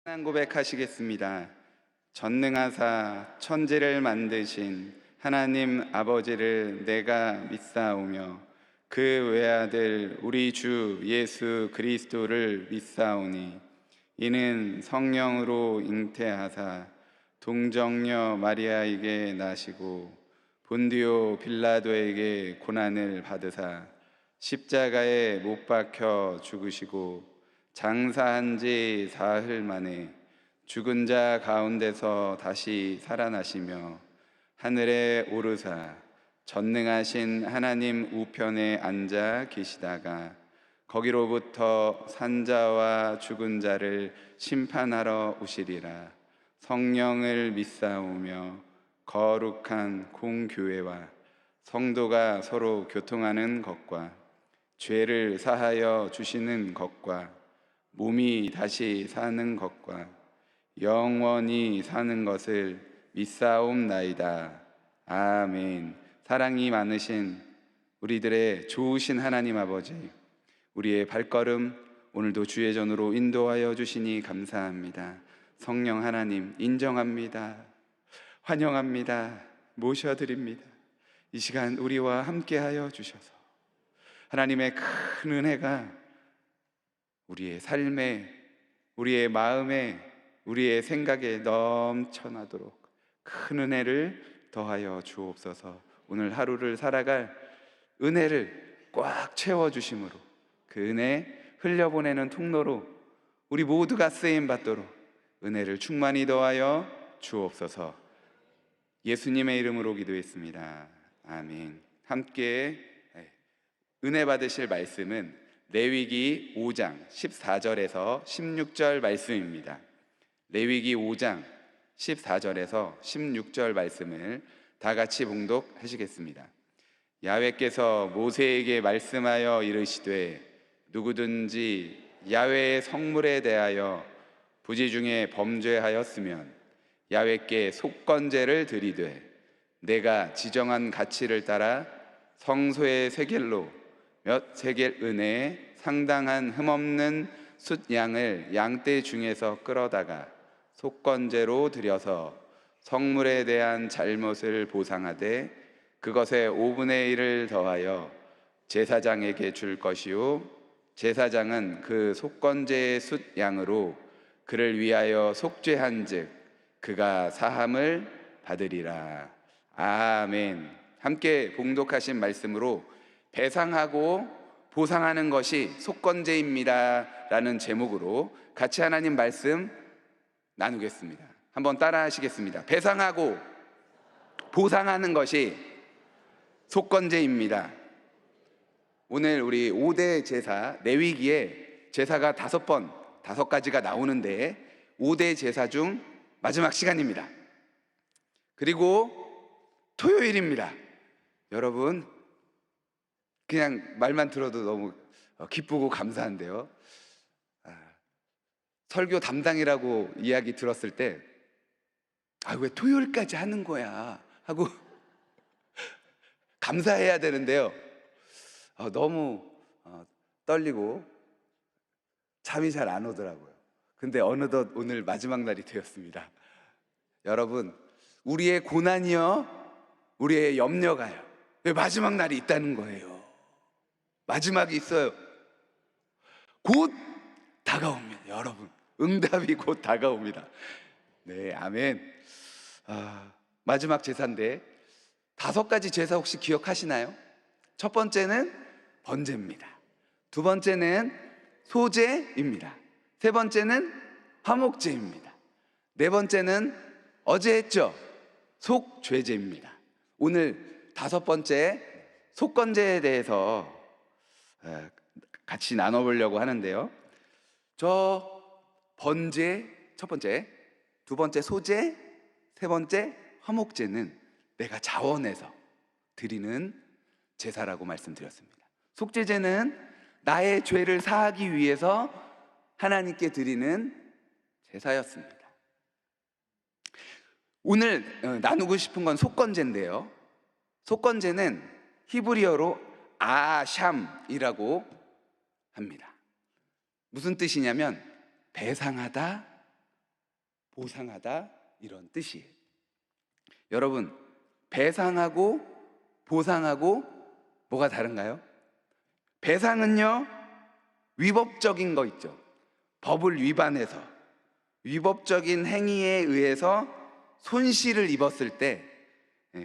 한 고백하시겠습니다. 전능하사 천지를 만드신 하나님 아버지를 내가 믿사오며 그 외아들 우리 주 예수 그리스도를 믿사오니 이는 성령으로 잉태하사 동정녀 마리아에게 나시고 본디오 빌라도에게 고난을 받으사 십자가에 못 박혀 죽으시고 장사한 지 사흘 만에 죽은 자 가운데서 다시 살아나시며 하늘에 오르사 전능하신 하나님 우편에 앉아 계시다가 거기로부터 산자와 죽은 자를 심판하러 오시리라. 성령을 믿사오며 거룩한 공교회와 성도가 서로 교통하는 것과 죄를 사하여 주시는 것과 몸이 다시 사는 것과 영원히 사는 것을 믿사옵나이다. 아멘. 사랑이 많으신 우리들의 좋으신 하나님 아버지, 우리의 발걸음 오늘도 주의 전으로 인도하여 주시니 감사합니다. 성령 하나님 인정합니다. 환영합니다. 모셔드립니다. 이 시간 우리와 함께하여 주셔서 하나님의 큰 은혜가 우리의 삶에, 우리의 마음에, 우리의 생각에 넘쳐나도록 큰 은혜를 더하여 주옵소서. 오늘 하루를 살아갈 은혜를 꽉 채워주심으로 그 은혜 흘려보내는 통로로 우리 모두가 쓰임받도록 은혜를 충만히 더하여 주옵소서. 예수님의 이름으로 기도했습니다. 아멘. 함께 은혜 받으실 말씀은 레위기 5장 14절에서 16절 말씀입니다. 레위기 5장 14절에서 16절 말씀을 다 같이 봉독하시겠습니다. 야훼께서 모세에게 말씀하여 이르시되 누구든지 야훼의 성물에 대하여 부지 중에 범죄하였으면 야훼께 속건제를 드리되 내가 지정한 가치를 따라 성소의 세겔로 몇 세겔 은혜에 상당한 흠없는 숫양을 양떼 중에서 끌어다가 속건제로 드려서 성물에 대한 잘못을 보상하되 그것의 5분의 1을 더하여 제사장에게 줄 것이요 제사장은 그 속건제의 숫양으로 그를 위하여 속죄한즉 그가 사함을 받으리라. 아멘. 함께 봉독하신 말씀으로 배상하고 보상하는 것이 속건제입니다 라는 제목으로 같이 하나님 말씀 나누겠습니다. 한번 따라 하시겠습니다. 배상하고 보상하는 것이 속건제입니다. 오늘 우리 5대 제사 레위기에 제사가 5가지가 나오는데 5대 제사 중 마지막 시간입니다. 그리고 토요일입니다. 여러분 그냥 말만 들어도 너무 기쁘고 감사한데요. 설교 담당이라고 이야기 들었을 때 왜 토요일까지 하는 거야 하고 감사해야 되는데요. 너무 떨리고 잠이 잘 안 오더라고요. 근데 어느덧 오늘 마지막 날이 되었습니다. 여러분, 우리의 고난이요, 우리의 염려가요, 왜 마지막 날이 있다는 거예요. 마지막이 있어요. 곧 다가옵니다. 여러분, 응답이 곧 다가옵니다. 네, 아멘. 마지막 제사인데 5가지 제사 혹시 기억하시나요? 첫 번째는 번제입니다. 두 번째는 소제입니다. 세 번째는 화목제입니다. 네 번째는 어제 했죠? 속죄제입니다. 오늘 5번째 속건제에 대해서 같이 나눠보려고 하는데요. 저 번제 첫 번째, 두 번째 소제, 세 번째 화목제는 내가 자원해서 드리는 제사라고 말씀드렸습니다. 속죄제는 나의 죄를 사하기 위해서 하나님께 드리는 제사였습니다. 오늘 나누고 싶은 건 속건제인데요. 속건제는 히브리어로 아샴이라고 합니다. 무슨 뜻이냐면 배상하다, 보상하다 이런 뜻이에요. 여러분, 배상하고 보상하고 뭐가 다른가요? 배상은요, 위법적인 거 있죠. 법을 위반해서 위법적인 행위에 의해서 손실을 입었을 때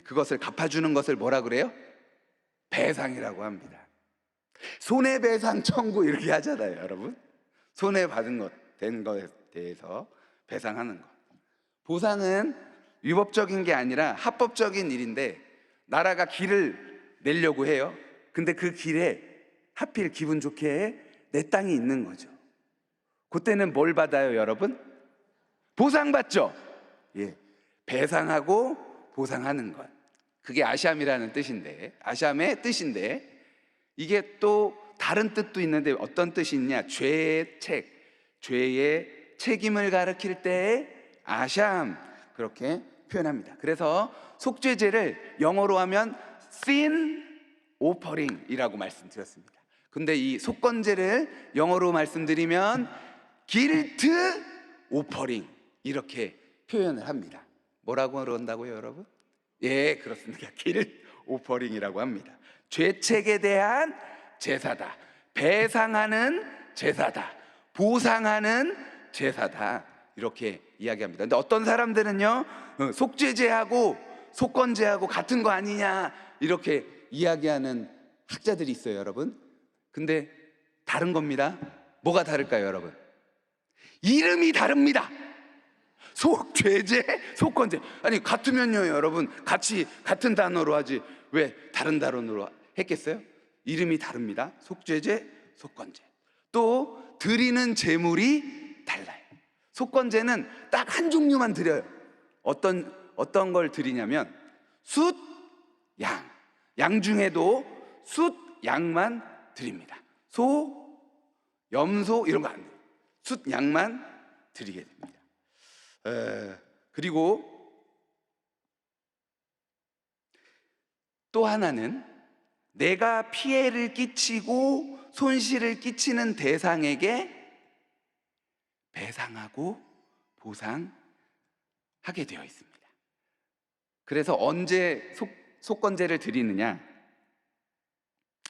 그것을 갚아주는 것을 뭐라 그래요? 배상이라고 합니다. 손해배상 청구 이렇게 하잖아요, 여러분. 손해받은 것, 된 것에 대해서 배상하는 것. 보상은 위법적인 게 아니라 합법적인 일인데 나라가 길을 내려고 해요. 근데 그 길에 하필 기분 좋게 내 땅이 있는 거죠. 그때는 뭘 받아요, 여러분? 보상받죠. 예, 배상하고 보상하는 것. 그게 아샴이라는 뜻인데, 아샴의 뜻인데, 이게 또 다른 뜻도 있는데 어떤 뜻이 있냐? 죄의 책, 죄의 책임을 가리킬 때에 아샴, 그렇게 표현합니다. 그래서 속죄제를 영어로 하면 sin offering이라고 말씀드렸습니다. 근데 이 속건제를 영어로 말씀드리면 guilt offering 이렇게 표현을 합니다. 뭐라고 그런다고요, 여러분? 예, 그렇습니다. guilt offering이라고 합니다. 죄책에 대한 제사다, 배상하는 제사다, 보상하는 제사다, 이렇게 이야기합니다. 근데 어떤 사람들은요, 속죄제하고 속건제하고 같은 거 아니냐 이렇게 이야기하는 학자들이 있어요, 여러분. 근데 다른 겁니다. 뭐가 다를까요, 여러분? 이름이 다릅니다. 속죄제, 속건제. 아니, 같으면요, 여러분, 같이 같은 단어로 하지 왜 다른 단어로 했겠어요? 이름이 다릅니다. 속죄제, 속건제. 또 드리는 제물이 달라요. 속건제는 딱 한 종류만 드려요. 어떤 걸 드리냐면 숫, 양. 양 중에도 숫, 양만 드립니다. 소, 염소 이런 거 안 돼요. 숫, 양만 드리게 됩니다. 그리고 또 하나는 내가 피해를 끼치고 손실을 끼치는 대상에게 배상하고 보상하게 되어 있습니다. 그래서 언제 속건제를 드리느냐?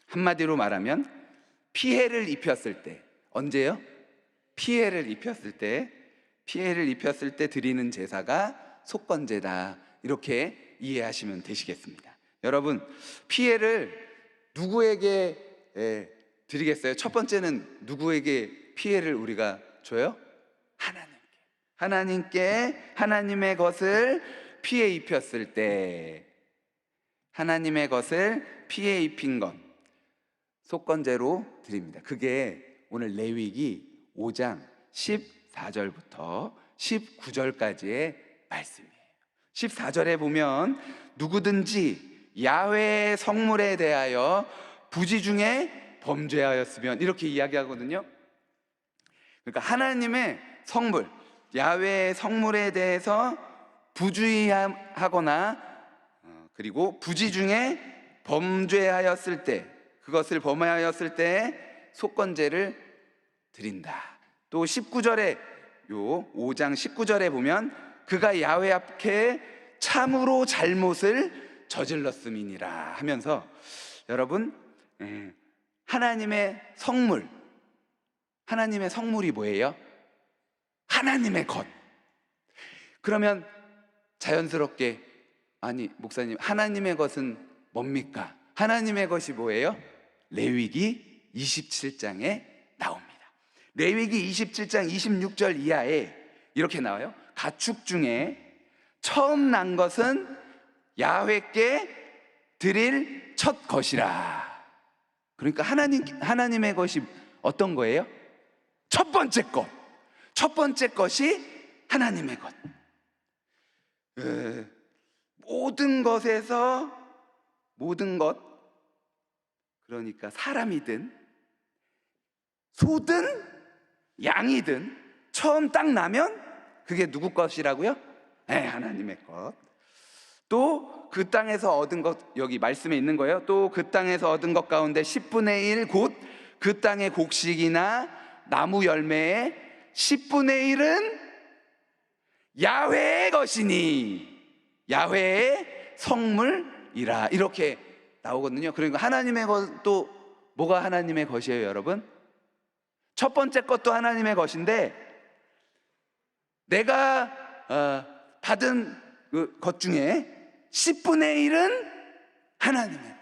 한마디로 말하면 피해를 입혔을 때. 언제요? 피해를 입혔을 때 드리는 제사가 속건제다, 이렇게 이해하시면 되시겠습니다. 여러분, 피해를 누구에게 드리겠어요? 첫 번째는 누구에게 피해를 우리가 줘요? 하나님께 하나님의 것을 피해 입혔을 때, 하나님의 것을 피해 입힌 것 속건제로 드립니다. 그게 오늘 레위기 5장 14절부터 19절까지의 말씀이에요. 14절에 보면 누구든지 야훼의 성물에 대하여 부지 중에 범죄하였으면, 이렇게 이야기하거든요. 그러니까 하나님의 성물, 야훼의 성물에 대해서 부주의하거나 그리고 부지 중에 범죄하였을 때, 그것을 범하였을 때 속건제를 드린다. 또 19절에, 요 5장 19절에 보면 그가 야훼 앞에 참으로 잘못을 저질렀음이니라 하면서, 여러분, 하나님의 성물, 하나님의 성물이 뭐예요? 하나님의 것. 그러면 자연스럽게, 아니 목사님, 하나님의 것은 뭡니까? 하나님의 것이 뭐예요? 레위기 27장에 나옵니다. 레위기 27장 26절 이하에 이렇게 나와요. 가축 중에 처음 난 것은 야훼께 드릴 첫 것이라. 그러니까 하나님의 것이 어떤 거예요? 첫 번째 것. 첫 번째 것이 하나님의 것. 모든 것에서, 모든 것, 그러니까 사람이든 소든 양이든 처음 딱 나면 그게 누구 것이라고요? 하나님의 것. 또 그 땅에서 얻은 것, 여기 말씀에 있는 거예요. 또 그 땅에서 얻은 것 가운데 10분의 1, 곧 그 땅의 곡식이나 나무 열매의 10분의 1은 야훼의 것이니 야훼의 성물이라 이렇게 나오거든요. 그러니까 하나님의 것도 뭐가 하나님의 것이에요, 여러분? 첫 번째 것도 하나님의 것인데 내가 받은 그 것 중에 10분의 1은 하나님의 것이에요.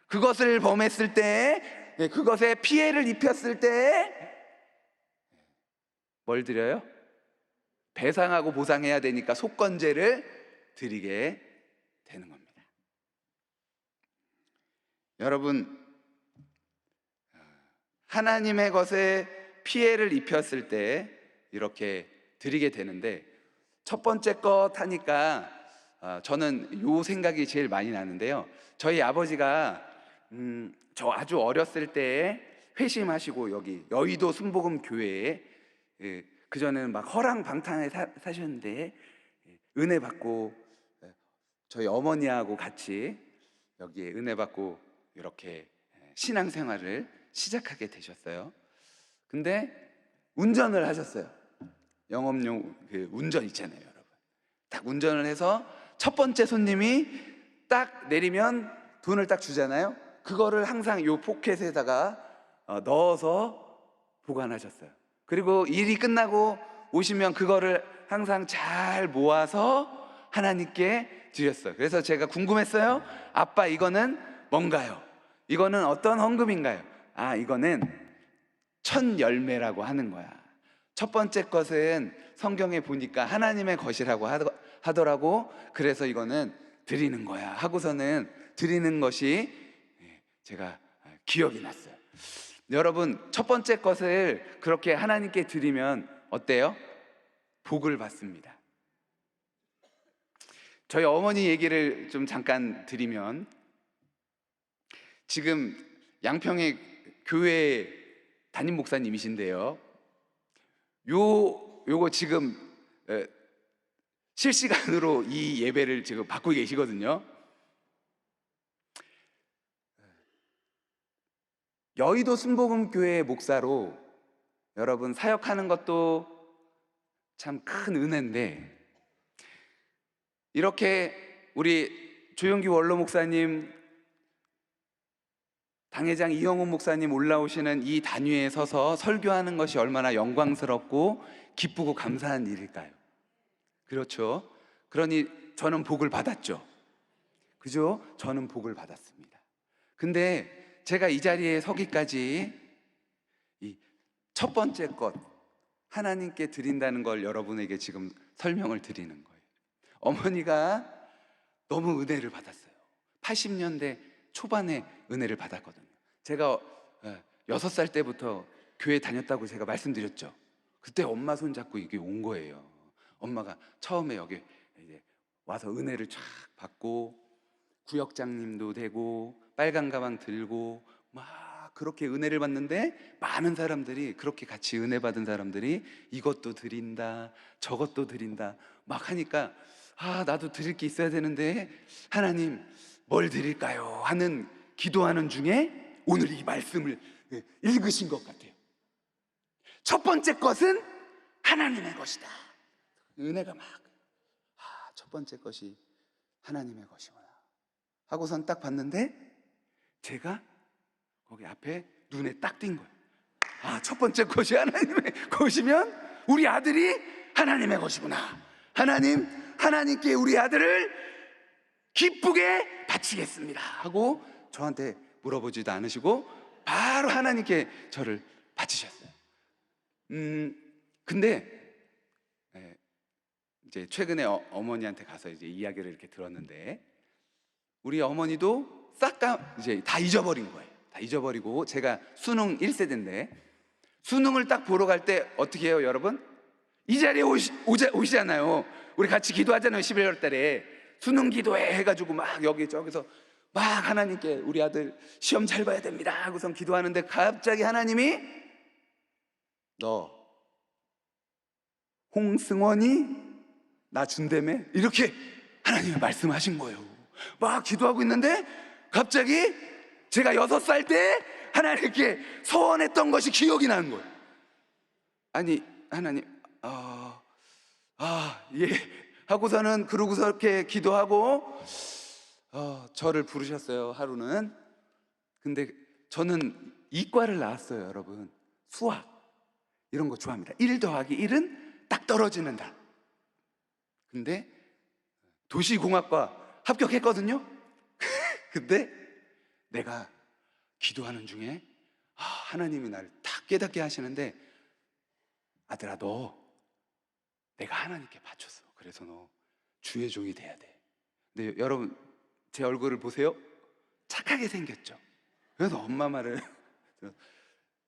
그것을 범했을 때, 그것에 피해를 입혔을 때 뭘 드려요? 배상하고 보상해야 되니까 속건제를 드리게 되는 겁니다. 여러분, 하나님의 것에 피해를 입혔을 때 이렇게 드리게 되는데, 첫 번째 것 하니까 저는 요 생각이 제일 많이 나는데요. 저희 아버지가 저 아주 어렸을 때 회심하시고 여기 여의도 순복음 교회에, 그전에는 막 허랑방탕하게 사셨는데 은혜 받고 저희 어머니하고 같이 여기에 은혜 받고 이렇게 신앙생활을 시작하게 되셨어요. 근데 운전을 하셨어요. 영업용 그 운전 있잖아요, 여러분. 딱 운전을 해서 첫 번째 손님이 딱 내리면 돈을 딱 주잖아요. 그거를 항상 요 포켓에다가 넣어서 보관하셨어요. 그리고 일이 끝나고 오시면 그거를 항상 잘 모아서 하나님께 드렸어요. 그래서 제가 궁금했어요. 아빠, 이거는 뭔가요? 이거는 어떤 헌금인가요? 아, 이거는 첫 열매라고 하는 거야. 첫 번째 것은 성경에 보니까 하나님의 것이라고 하더라고. 그래서 이거는 드리는 거야 하고서는 드리는 것이 제가 기억이 났어요. 여러분, 첫 번째 것을 그렇게 하나님께 드리면 어때요? 복을 받습니다. 저희 어머니 얘기를 좀 잠깐 드리면, 지금 양평의 교회 담임 목사님이신데요, 요거 지금 실시간으로 이 예배를 지금 받고 계시거든요. 여의도 순복음교회 목사로 여러분 사역하는 것도 참 큰 은혜인데, 이렇게 우리 조영기 원로 목사님, 당회장 이영훈 목사님 올라오시는 이 단위에 서서 설교하는 것이 얼마나 영광스럽고 기쁘고 감사한 일일까요? 그렇죠? 그러니 저는 복을 받았죠. 그죠? 저는 복을 받았습니다. 근데 제가 이 자리에 서기까지 이 첫 번째 것 하나님께 드린다는 걸 여러분에게 지금 설명을 드리는 거예요. 어머니가 너무 은혜를 받았어요. 80년대 초반에 은혜를 받았거든요. 제가 6살 때부터 교회 다녔다고 제가 말씀드렸죠. 그때 엄마 손잡고 이게 온 거예요. 엄마가 처음에 여기 이제 와서 은혜를 쫙 받고 구역장님도 되고 빨간 가방 들고 막 그렇게 은혜를 받는데, 많은 사람들이 그렇게 같이 은혜 받은 사람들이 이것도 드린다 저것도 드린다 막 하니까, 아, 나도 드릴 게 있어야 되는데 하나님 뭘 드릴까요? 하는 기도하는 중에 오늘 이 말씀을 읽으신 것 같아요. 첫 번째 것은 하나님의 것이다. 은혜가 막, 첫 번째 것이 하나님의 것이구나 하고선 딱 봤는데, 제가 거기 앞에 눈에 딱 띈 거예요. 첫 번째 것이 하나님의 것이면 우리 아들이 하나님의 것이구나. 하나님께 우리 아들을 기쁘게 바치겠습니다 하고 저한테 물어보지도 않으시고 바로 하나님께 저를 바치셨어요. 근데 이제 최근에 어머니한테 가서 이제 이야기를 이렇게 들었는데, 우리 어머니도 이제 다 잊어버린 거예요. 다 잊어버리고, 제가 수능 1세대인데 수능을 딱 보러 갈 때 어떻게 해요, 여러분? 이 자리에 오시잖아요. 우리 같이 기도하잖아요. 11월 달에 수능 기도회 해가지고 막 여기 저기서 막 하나님께 우리 아들 시험 잘 봐야 됩니다 하고선 기도하는데, 갑자기 하나님이 너 홍승원이 나 준다며 이렇게 하나님이 말씀하신 거예요. 막 기도하고 있는데 갑자기 제가 6살 때 하나님께 소원했던 것이 기억이 나는 거예요. 아니 하나님, 예 하고서는 그러고서 이렇게 기도하고 저를 부르셨어요. 하루는. 근데 저는 이과를 나왔어요. 여러분, 수학 이런 거 좋아합니다. 1 더하기 1은 딱 떨어지는다. 근데 도시공학과 합격했거든요. 근데 내가 기도하는 중에 하나님이 나를 딱 깨닫게 하시는데, 아들아, 너 내가 하나님께 바쳤어. 그래서 너 주의 종이 돼야 돼. 근데 여러분, 제 얼굴을 보세요. 착하게 생겼죠. 그래서 엄마 말을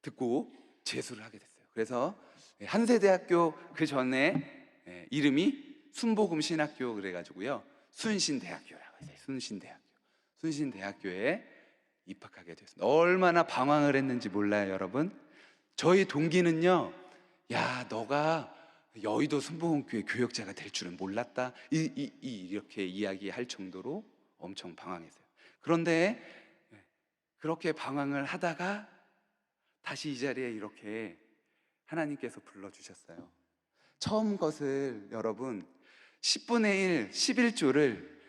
듣고 재수를 하게 됐어요. 그래서 한세대학교, 그 전에 이름이 순복음신학교 그래가지고요, 순신대학교라고 해서 순신대학교에 입학하게 됐습니다. 얼마나 방황을 했는지 몰라요, 여러분. 저희 동기는요, 야, 너가 여의도 순복음교회 교역자가 될 줄은 몰랐다, 이렇게 이야기할 정도로 엄청 방황했어요. 그런데 그렇게 방황을 하다가 다시 이 자리에 이렇게 하나님께서 불러주셨어요. 처음 것을 여러분 10분의 1, 11조를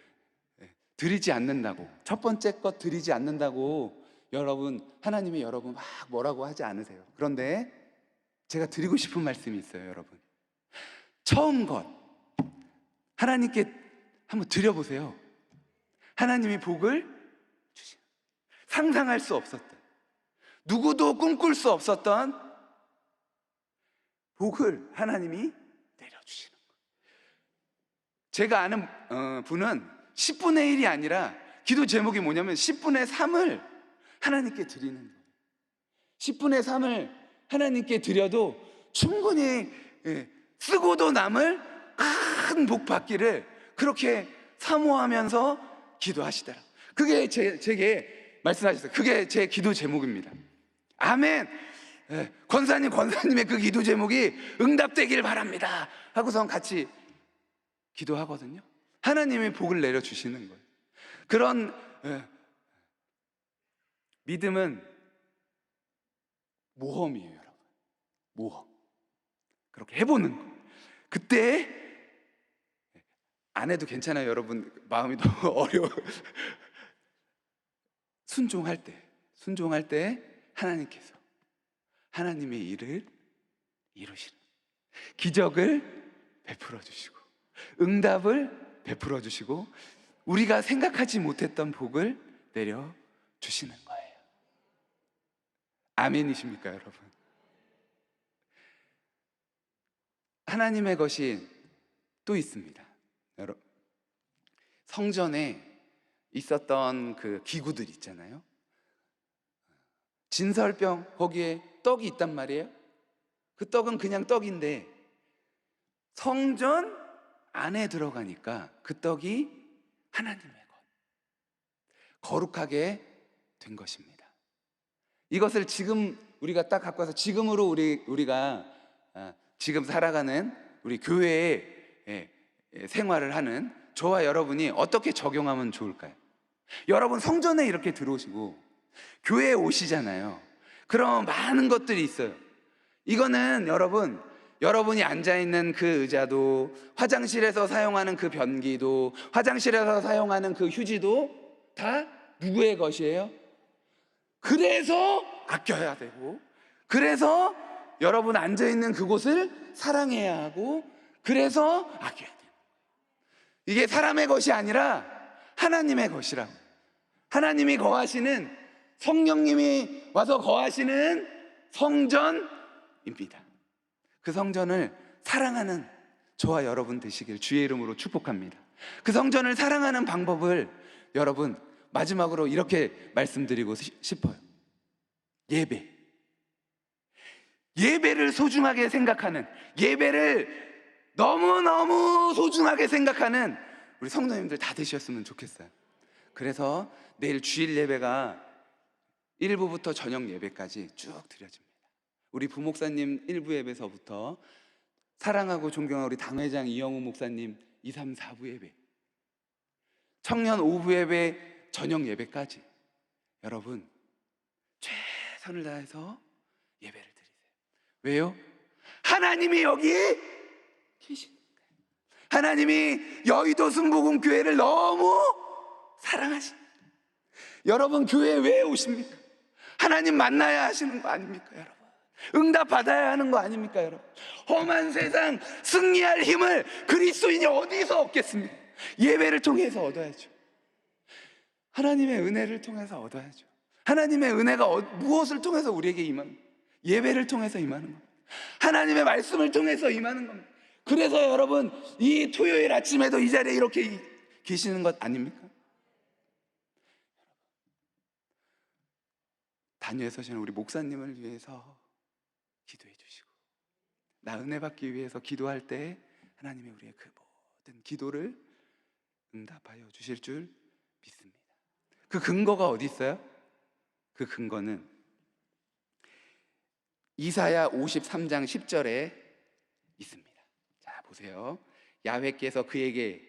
드리지 않는다고, 첫 번째 것 드리지 않는다고 여러분, 하나님이 여러분 막 뭐라고 하지 않으세요. 그런데 제가 드리고 싶은 말씀이 있어요. 여러분, 처음 것 하나님께 한번 드려보세요. 하나님이 복을 주시는, 상상할 수 없었던, 누구도 꿈꿀 수 없었던 복을 하나님이 내려주시는 거예요. 제가 아는 분은 10분의 1이 아니라, 기도 제목이 뭐냐면 10분의 3을 하나님께 드리는 거예요. 10분의 3을 하나님께 드려도 충분히 쓰고도 남을 큰 복 받기를 그렇게 사모하면서 기도하시더라. 그게 제게 말씀하셨어요. 그게 제 기도 제목입니다. 아멘. 권사님의 그 기도 제목이 응답되길 바랍니다 하고선 같이 기도하거든요. 하나님이 복을 내려주시는 거예요. 그런 믿음은 모험이에요, 여러분. 모험. 그렇게 해보는 거. 그때 안 해도 괜찮아요, 여러분. 마음이 너무 어려워. 순종할 때 하나님께서 하나님의 일을 이루시는, 기적을 베풀어 주시고 응답을 베풀어 주시고 우리가 생각하지 못했던 복을 내려 주시는 거예요. 아멘이십니까, 여러분? 하나님의 것이 또 있습니다. 여러분, 성전에 있었던 그 기구들 있잖아요. 진설병, 거기에 떡이 있단 말이에요. 그 떡은 그냥 떡인데 성전 안에 들어가니까 그 떡이 하나님의 것, 거룩하게 된 것입니다. 이것을 지금 우리가 딱 갖고 와서 지금으로 우리가 지금 살아가는 우리 교회에 생활을 하는 저와 여러분이 어떻게 적용하면 좋을까요? 여러분, 성전에 이렇게 들어오시고 교회에 오시잖아요. 그럼 많은 것들이 있어요. 이거는 여러분이 앉아있는 그 의자도, 화장실에서 사용하는 그 변기도, 화장실에서 사용하는 그 휴지도 다 누구의 것이에요? 그래서 아껴야 되고, 그래서 여러분 앉아있는 그곳을 사랑해야 하고, 그래서 아껴야 돼요. 이게 사람의 것이 아니라 하나님의 것이라고. 하나님이 거하시는, 성령님이 와서 거하시는 성전입니다. 그 성전을 사랑하는 저와 여러분 되시길 주의 이름으로 축복합니다. 그 성전을 사랑하는 방법을 여러분 마지막으로 이렇게 말씀드리고 싶어요. 예배를 소중하게 생각하는, 예배를 너무너무 소중하게 생각하는 우리 성도님들 다 되셨으면 좋겠어요. 그래서 내일 주일 예배가 1부부터 저녁 예배까지 쭉 드려집니다. 우리 부목사님 1부 예배서부터 사랑하고 존경하는 우리 당회장 이영우 목사님 2, 3, 4부 예배, 청년 5부 예배, 저녁 예배까지 여러분 최선을 다해서 예배를 드리세요. 왜요? 하나님이 여기 계신 거예요. 하나님이 여의도 순복음교회를 너무 사랑하십니다. 여러분, 교회에 왜 오십니까? 하나님 만나야 하시는 거 아닙니까, 여러분? 응답 받아야 하는 거 아닙니까, 여러분? 험한 세상 승리할 힘을 그리스도인이 어디서 얻겠습니까? 예배를 통해서 얻어야죠. 하나님의 은혜를 통해서 얻어야죠. 하나님의 은혜가 무엇을 통해서 우리에게 임합니까? 예배를 통해서 임하는 겁니다. 하나님의 말씀을 통해서 임하는 겁니다. 그래서 여러분, 이 토요일 아침에도 이 자리에 이렇게 계시는 것 아닙니까? 단위에 서시는 우리 목사님을 위해서 기도해 주시고, 나 은혜 받기 위해서 기도할 때 하나님이 우리의 그 모든 기도를 응답하여 주실 줄 믿습니다. 그 근거가 어디 있어요? 그 근거는 이사야 53장 10절에 있습니다. 자, 보세요. 야훼께서 그에게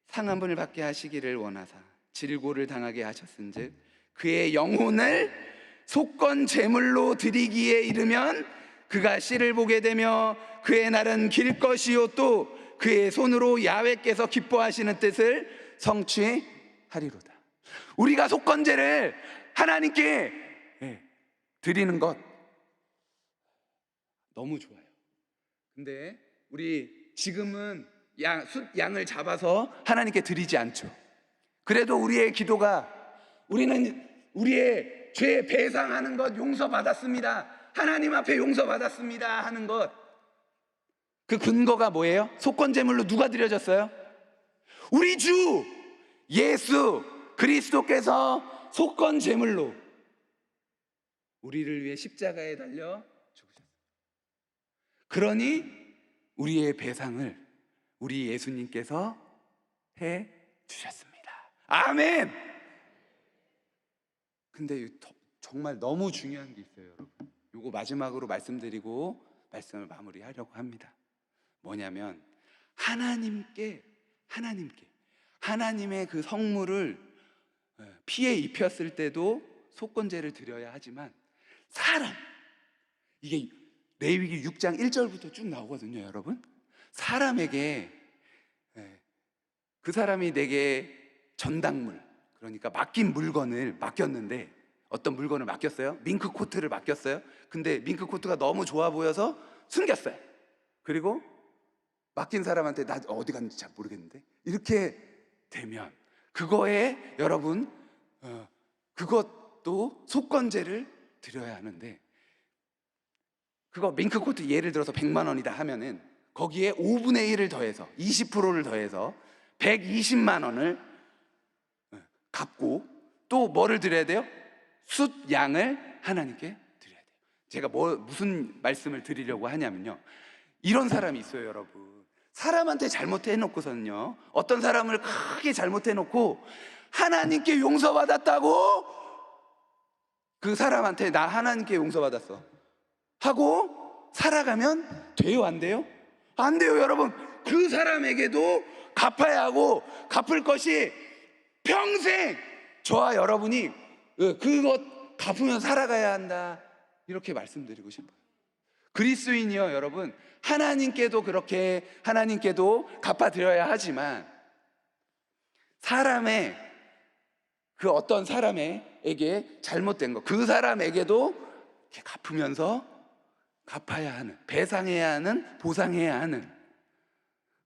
상함을 받게 하시기를 원하사 질고를 당하게 하셨은즉 그의 영혼을 속건 제물로 드리기에 이르면 그가 씨를 보게 되며 그의 날은 길 것이요 또 그의 손으로 야훼께서 기뻐하시는 뜻을 성취하리로다. 우리가 속건제를 하나님께 드리는 것 너무 좋아요. 근데 우리 지금은 양을 잡아서 하나님께 드리지 않죠. 그래도 우리의 기도가, 우리는 우리의 죄 배상하는 것 용서받았습니다, 하나님 앞에 용서받았습니다 하는 것, 그 근거가 뭐예요? 속건제물로 누가 드려졌어요? 우리 주 예수 그리스도께서 속건제물로 우리를 위해 십자가에 달려 죽으셨어요. 그러니 우리의 배상을 우리 예수님께서 해 주셨습니다. 아멘. 근데 정말 너무 중요한 게 있어요, 여러분. 이거 마지막으로 말씀드리고 말씀을 마무리하려고 합니다. 뭐냐면 하나님의 그 성물을 피해 입혔을 때도 속건제를 드려야 하지만 이게 레위기 6장 1절부터 쭉 나오거든요, 여러분. 사람에게, 그 사람이 내게 전당물, 그러니까 맡긴 물건을 맡겼는데, 어떤 물건을 맡겼어요? 밍크 코트를 맡겼어요. 근데 밍크 코트가 너무 좋아 보여서 숨겼어요. 그리고 맡긴 사람한테 나 어디 갔는지 잘 모르겠는데, 이렇게 되면 그거에 여러분 그것도 속건제를 드려야 하는데, 그거 밍크 코트 예를 들어서 100만 원이다 하면은 거기에 5분의 1을 더해서 20%를 더해서 120만 원을 갚고, 또 뭐를 드려야 돼요? 숫양을 하나님께 드려야 돼요. 제가 무슨 말씀을 드리려고 하냐면요, 이런 사람이 있어요, 여러분. 사람한테 잘못해 놓고서는요, 어떤 사람을 크게 잘못해 놓고 하나님께 용서받았다고, 그 사람한테 나 하나님께 용서받았어 하고 살아가면 돼요, 안 돼요? 안 돼요, 여러분. 그 사람에게도 갚아야 하고, 갚을 것이 평생 저와 여러분이 그것 갚으면 살아가야 한다, 이렇게 말씀드리고 싶어요. 그리스도인이요, 여러분, 하나님께도 갚아드려야 하지만, 그 어떤 사람에게 잘못된 거, 그 사람에게도 이렇게 갚으면서 갚아야 하는, 배상해야 하는, 보상해야 하는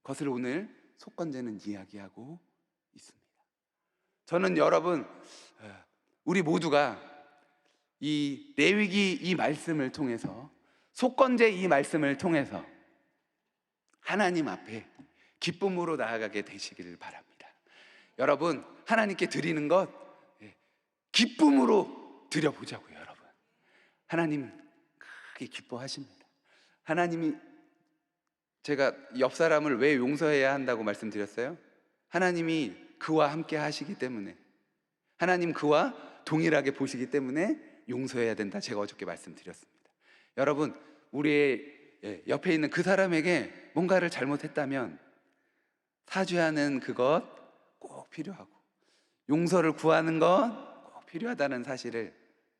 것을 오늘 속건제는 이야기하고 있습니다. 저는 여러분, 우리 모두가 이 레위기 이 말씀을 통해서, 속건제 이 말씀을 통해서 하나님 앞에 기쁨으로 나아가게 되시기를 바랍니다. 여러분, 하나님께 드리는 것 기쁨으로 드려보자고요, 여러분. 하나님 크게 기뻐하십니다. 하나님이, 제가 옆 사람을 왜 용서해야 한다고 말씀드렸어요? 하나님이 그와 함께 하시기 때문에, 하나님 그와 동일하게 보시기 때문에 용서해야 된다, 제가 어저께 말씀드렸습니다. 여러분, 우리의 옆에 있는 그 사람에게 뭔가를 잘못했다면 사죄하는 그것 꼭 필요하고, 용서를 구하는 것 꼭 필요하다는 사실을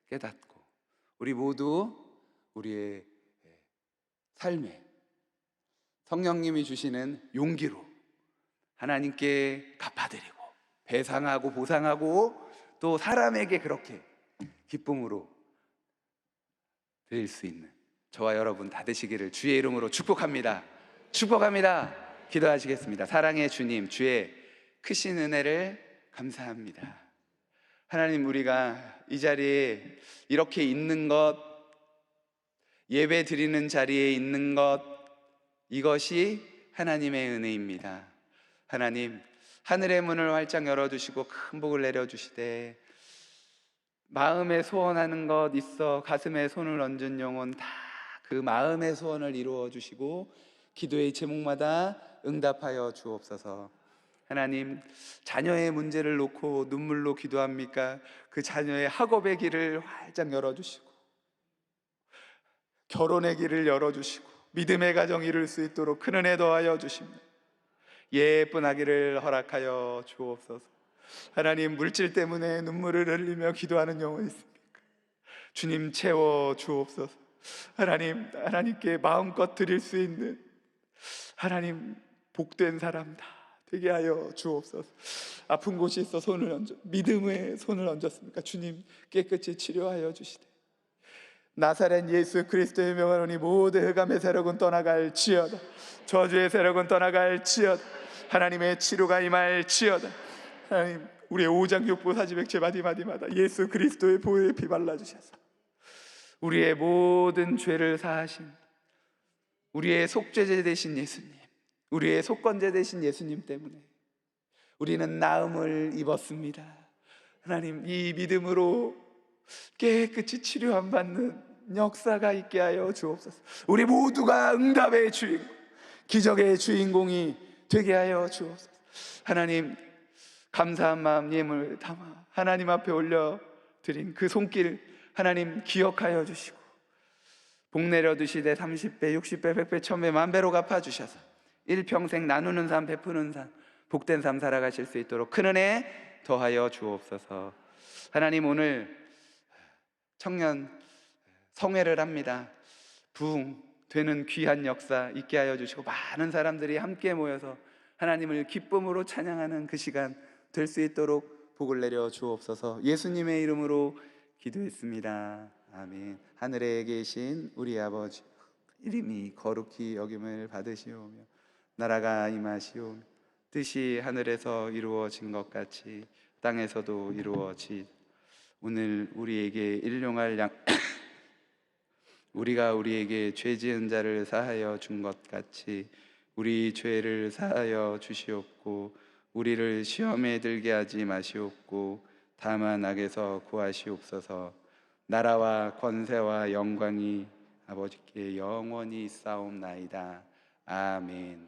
깨닫고, 우리 모두 우리의 삶에 성령님이 주시는 용기로 하나님께 갚아드리고 배상하고 보상하고 또 사람에게 그렇게 기쁨으로 드릴 수 있는 저와 여러분 다 되시기를 주의 이름으로 축복합니다. 축복합니다. 기도하시겠습니다. 사랑의 주님, 주의 크신 은혜를 감사합니다. 하나님, 우리가 이 자리에 이렇게 있는 것, 예배 드리는 자리에 있는 것, 이것이 하나님의 은혜입니다. 하나님, 하늘의 문을 활짝 열어주시고 큰 복을 내려주시되 마음에 소원하는 것 있어 가슴에 손을 얹은 영혼 다 그 마음의 소원을 이루어 주시고 기도의 제목마다 응답하여 주옵소서. 하나님, 자녀의 문제를 놓고 눈물로 기도합니까? 그 자녀의 학업의 길을 활짝 열어주시고 결혼의 길을 열어주시고 믿음의 가정 이룰 수 있도록 큰 은혜 더하여 주십니다. 예쁜 아기를 허락하여 주옵소서. 하나님, 물질 때문에 눈물을 흘리며 기도하는 영혼이 있습니까? 주님, 채워 주옵소서. 하나님, 하나님께 마음껏 드릴 수 있는 하나님 복된 사람 다 되게 하여 주옵소서. 아픈 곳이 있어 손을 얹어 믿음의 손을 얹었습니까? 주님, 깨끗이 치료하여 주시되 나사렛 예수 그리스도의 명하노니 모든 흑암의 세력은 떠나갈지어다. 저주의 세력은 떠나갈지어다. 하나님의 치료가 임할지어다. 하나님, 우리의 오장육부 사지백체 마디마디마다 예수 그리스도의 보혈의 피 발라주셔서 우리의 모든 죄를 사하신 우리의 속죄제 되신 예수님, 우리의 속건제 되신 예수님 때문에 우리는 나음을 입었습니다. 하나님, 이 믿음으로 깨끗이 치료함 받는 역사가 있게 하여 주옵소서. 우리 모두가 응답의 주인공, 기적의 주인공이 되게 하여 주옵소서. 하나님, 감사한 마음 예물 담아 하나님 앞에 올려드린 그 손길 하나님 기억하여 주시고 복 내려 주시되 30배, 60배, 100배, 1000배, 만배로 갚아주셔서 일평생 나누는 삶, 베푸는 삶, 복된 삶 살아가실 수 있도록 큰 은혜 더하여 주옵소서. 하나님, 오늘 청년 성회를 합니다. 부흥되는 귀한 역사 있게 하여 주시고 많은 사람들이 함께 모여서 하나님을 기쁨으로 찬양하는 그 시간 될 수 있도록 복을 내려 주옵소서. 예수님의 이름으로 기도했습니다. 아멘. 하늘에 계신 우리 아버지, 이름이 거룩히 여김을 받으시오며 나라가 임하시오며 뜻이 하늘에서 이루어진 것 같이 땅에서도 이루어지. 오늘 우리에게 일용할 양 우리가 우리에게 죄 지은 자를 사하여 준 것 같이 우리 죄를 사하여 주시옵고 우리를 시험에 들게 하지 마시옵고 다만 악에서 구하시옵소서. 나라와 권세와 영광이 아버지께 영원히 있사옵나이다. 아멘.